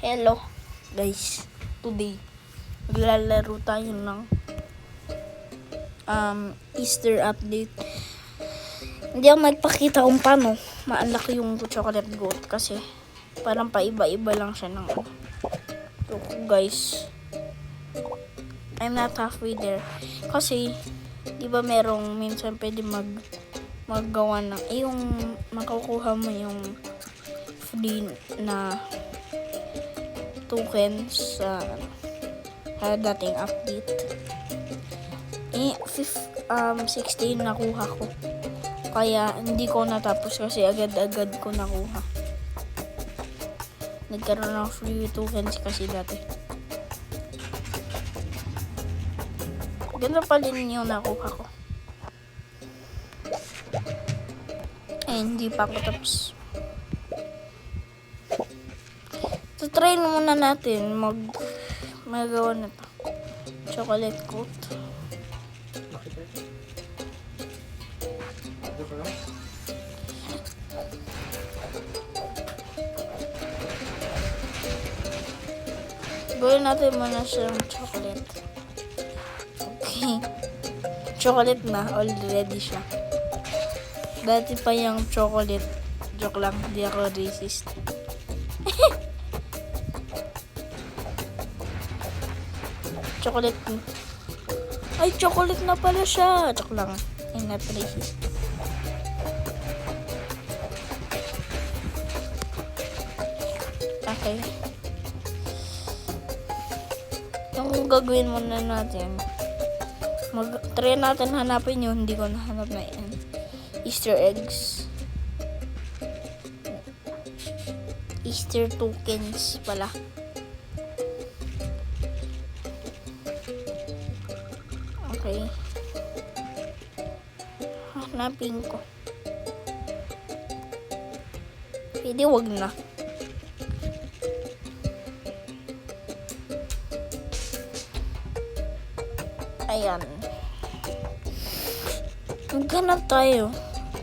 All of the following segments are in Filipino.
Hello guys, today maglalaro tayo ng Easter update. Hindi ako nagpakita kung paano ma-unlock yung chocolate goat kasi parang paiba-iba lang siya ng so guys, I'm not halfway there kasi di ba merong minsan pwede maggawa ng yung makukuha mo yung free na tokens sa dating update. 16 nakuha ko. Kaya hindi ko natapos kasi agad-agad ko nakuha. Nagkaroon ng free tokens kasi dati. Ganda pa din yung nakuha ko. Hindi pa ako tapos. So, try muna natin magawa na to. Chocolate coat. Gawin natin muna siyang chocolate. Okay. Chocolate na. Already siya. Dati pa yung chocolate. Joke lang. Di ako racist. Chocolate. Ay, chocolate na pala siya. Joke lang. I'm not racist. Okay. Yung gagawin muna natin, try natin hanapin yun. Hindi ko nahanap na yan. Easter eggs. Easter tokens pala. Okay. Hanapin ko. Pwede wag na. Ayan. Maghanap tayo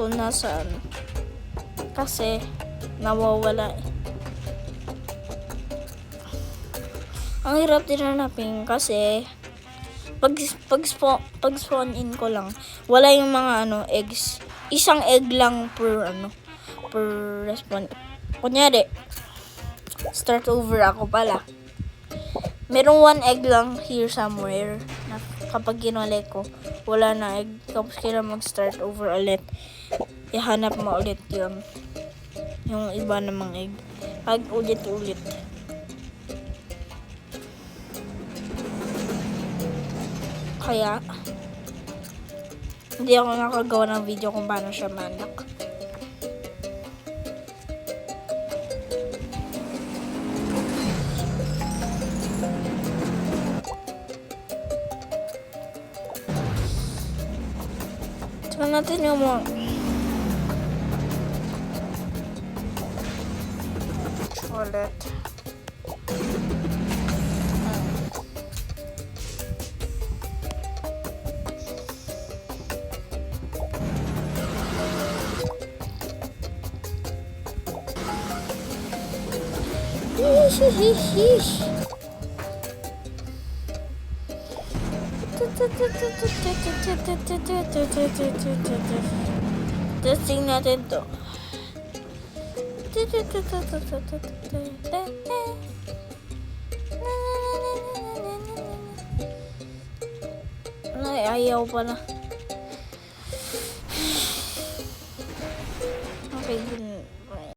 kung nasaan. Kasi nawawala eh. Ang hirap din hanapin kasi pag spawn in ko lang, wala yung mga eggs. Isang egg lang per respawn. Kunyari, start over ako pala. Merong one egg lang here somewhere na kapag ginole ko, wala na egg. Tapos kailangan mag-start over ulit. Ihanap mo ulit yun. Yung iba namang egg. Pag ulit-ulit. Kaya, hindi ako nakagawa ng video kung paano siya ma-unlock. Tignan natin yung mga chocolate. Testing natin to. Ay, ayaw pala. Okay, good